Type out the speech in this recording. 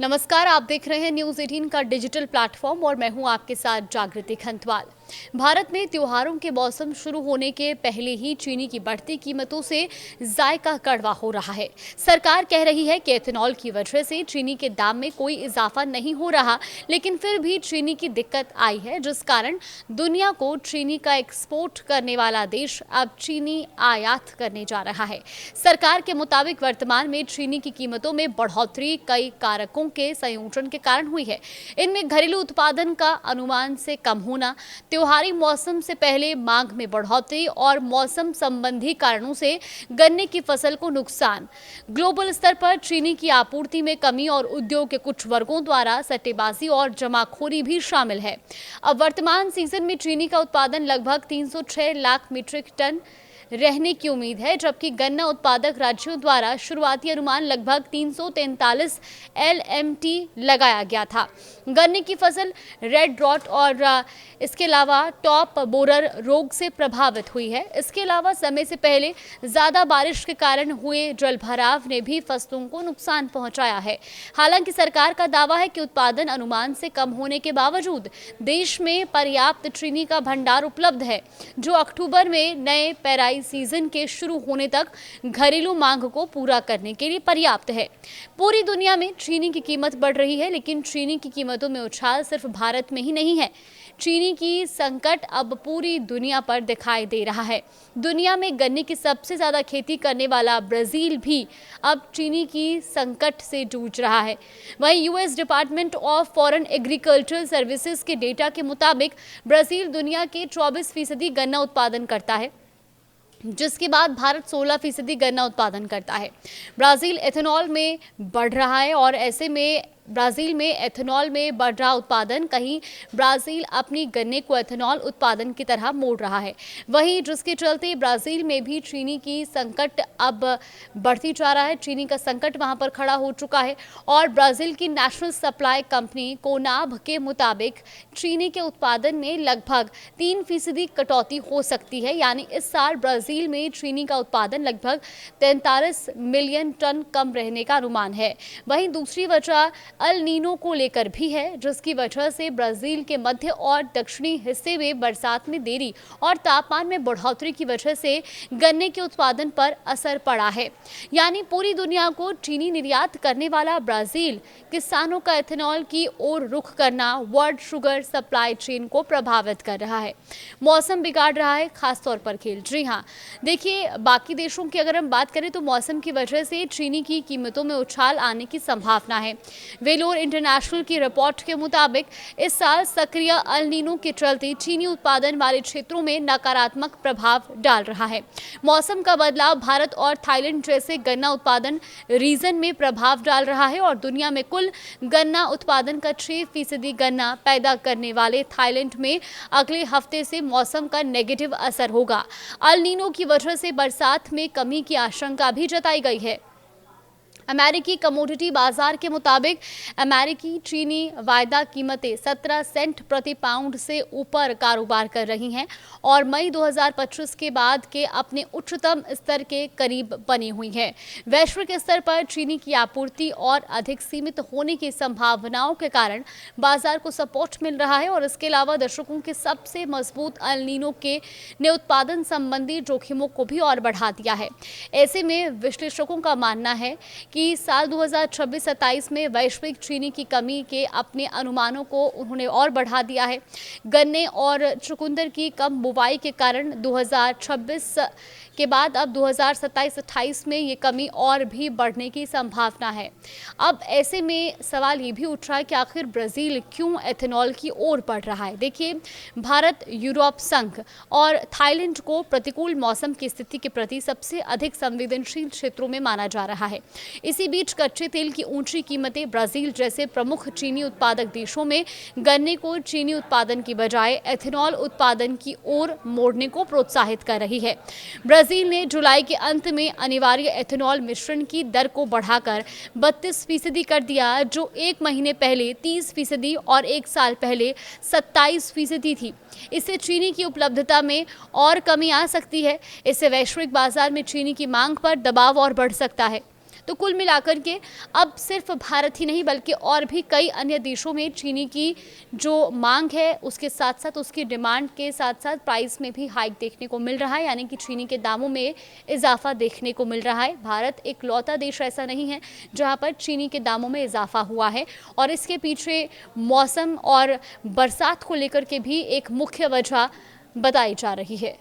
नमस्कार, आप देख रहे हैं न्यूज़ 18 का डिजिटल प्लेटफॉर्म और मैं हूं आपके साथ जागृति खंतवाल। भारत में त्योहारों के मौसम शुरू होने के पहले ही चीनी की बढ़ती कीमतों से जायका कड़वा हो रहा है। सरकार कह रही है कि एथेनॉल की वजह से चीनी के दाम में कोई इजाफा नहीं हो रहा, लेकिन फिर भी चीनी की दिक्कत आई है, जिस कारण दुनिया को चीनी का एक्सपोर्ट करने वाला देश अब चीनी आयात करने जा रहा है। सरकार के मुताबिक वर्तमान में चीनी की कीमतों में बढ़ोतरी कई कारकों के संयोजन के कारण हुई है। इनमें घरेलू उत्पादन का अनुमान से कम होना, त्योहारी मौसम से पहले मांग में बढ़ोतरी और मौसम संबंधी कारणों से गन्ने की फसल को नुकसान। ग्लोबल स्तर पर चीनी की आपूर्ति में कमी और उद्योग के कुछ वर्गों द्वारा सट्टेबाजी और जमाखोरी भी शामिल है। अब वर्तमान सीजन में चीनी का उत्पादन लगभग 306 लाख मीट्रिक टन रहने की उम्मीद है, जबकि गन्ना उत्पादक राज्यों द्वारा शुरुआती अनुमान लगभग 343 LMT लगाया गया था। गन्ने की फसल रेड रॉट और इसके अलावा टॉप बोरर रोग से प्रभावित हुई है। इसके अलावा समय से पहले ज्यादा बारिश के कारण हुए जलभराव ने भी फसलों को नुकसान पहुंचाया है। हालांकि सरकार का दावा है कि उत्पादन अनुमान से कम होने के बावजूद देश में पर्याप्त चीनी का भंडार उपलब्ध है, जो अक्टूबर में नए पेराई सीजन के शुरू होने तक घरेलू मांग को पूरा करने के लिए पर्याप्त है। पूरी दुनिया में चीनी की कीमत बढ़ रही है, लेकिन चीनी की कीमतों में उछाल सिर्फ भारत में ही नहीं है। चीनी की संकट अब पूरी दुनिया पर दिखाई दे रहा है। दुनिया में गन्ने की सबसे ज्यादा खेती करने वाला ब्राजील भी अब चीनी की संकट से जूझ रहा है। वहीं US department of foreign agricultural services के डेटा के मुताबिक ब्राजील दुनिया के 24% गन्ना उत्पादन करता है, जिसके बाद भारत 16% गन्ना उत्पादन करता है। ब्राजील एथेनॉल में बढ़ रहा है और ऐसे में ब्राजील में एथेनॉल में बढ़ रहा उत्पादन कहीं ब्राजील अपनी गन्ने को एथेनॉल उत्पादन की तरह मोड़ रहा है। वहीं जिसके चलते ब्राजील में भी चीनी की संकट अब बढ़ती जा रहा है। चीनी का संकट वहां पर खड़ा हो चुका है और ब्राजील की नेशनल सप्लाई कंपनी कोनाब के मुताबिक चीनी के उत्पादन में लगभग 3% कटौती हो सकती है। यानी इस साल ब्राजील में चीनी का उत्पादन लगभग 43 मिलियन टन कम रहने का अनुमान है। वहीं दूसरी वजह अल नीनो को लेकर भी है, जिसकी वजह से ब्राजील के मध्य और दक्षिणी हिस्से में बरसात में देरी और तापमान में बढ़ोतरी की वजह से गन्ने के उत्पादन पर असर पड़ा है। यानी पूरी दुनिया को चीनी निर्यात करने वाला ब्राजील किसानों का एथेनॉल की ओर रुख करना वर्ल्ड शुगर सप्लाई चेन को प्रभावित कर रहा है। मौसम बिगाड़ रहा है, खासतौर पर खेल। जी हाँ, देखिए, बाकी देशों की अगर हम बात करें तो मौसम की वजह से चीनी की कीमतों में उछाल आने की संभावना है। वेलोर इंटरनेशनल की रिपोर्ट के मुताबिक इस साल सक्रिय अल नीनो के चलते चीनी उत्पादन वाले क्षेत्रों में नकारात्मक प्रभाव डाल रहा है। मौसम का बदलाव भारत और थाईलैंड जैसे गन्ना उत्पादन रीजन में प्रभाव डाल रहा है और दुनिया में कुल गन्ना उत्पादन का 6% गन्ना पैदा करने वाले थाईलैंड में अगले हफ्ते से मौसम का नेगेटिव असर होगा। अल नीनो की वजह से बरसात में कमी की आशंका भी जताई गई है। अमेरिकी कमोडिटी बाजार के मुताबिक अमेरिकी चीनी वायदा कीमतें 17 सेंट प्रति पाउंड से ऊपर कारोबार कर रही हैं और मई 2025 के बाद के अपने उच्चतम स्तर के करीब बनी हुई हैं। वैश्विक स्तर पर चीनी की आपूर्ति और अधिक सीमित होने की संभावनाओं के कारण बाजार को सपोर्ट मिल रहा है और इसके अलावा दर्शकों के सबसे मजबूत अल नीनो ने उत्पादन संबंधी जोखिमों को भी और बढ़ा दिया है। ऐसे में विश्लेषकों का मानना है कि साल 2026-27 में वैश्विक चीनी की कमी के अपने अनुमानों को उन्होंने और बढ़ा दिया है। गन्ने और चुकंदर की कम बुवाई के कारण 2026 के बाद अब 2027-28 में ये कमी और भी बढ़ने की संभावना है। अब ऐसे में सवाल ये भी उठ रहा है कि आखिर ब्राजील क्यों एथेनॉल की ओर बढ़ रहा है। देखिए, भारत, यूरोप संघ और थाईलैंड को प्रतिकूल मौसम की स्थिति के प्रति सबसे अधिक संवेदनशील क्षेत्रों में माना जा रहा है। इसी बीच कच्चे तेल की ऊंची कीमतें ब्राजील जैसे प्रमुख चीनी उत्पादक देशों में गन्ने को चीनी उत्पादन की बजाय एथेनॉल उत्पादन की ओर मोड़ने को प्रोत्साहित कर रही है। ब्राजील ने जुलाई के अंत में अनिवार्य एथेनॉल मिश्रण की दर को बढ़ाकर 32% कर दिया, जो एक महीने पहले 30% और एक साल पहले 27% थी। इससे चीनी की उपलब्धता में और कमी आ सकती है। इससे वैश्विक बाजार में चीनी की मांग पर दबाव और बढ़ सकता है। तो कुल मिलाकर के अब सिर्फ भारत ही नहीं बल्कि और भी कई अन्य देशों में चीनी की जो मांग है उसके साथ साथ उसकी डिमांड के साथ साथ प्राइस में भी हाइक देखने को मिल रहा है, यानी कि चीनी के दामों में इजाफा देखने को मिल रहा है। भारत इकलौता देश ऐसा नहीं है जहां पर चीनी के दामों में इजाफा हुआ है और इसके पीछे मौसम और बरसात को लेकर के भी एक मुख्य वजह बताई जा रही है।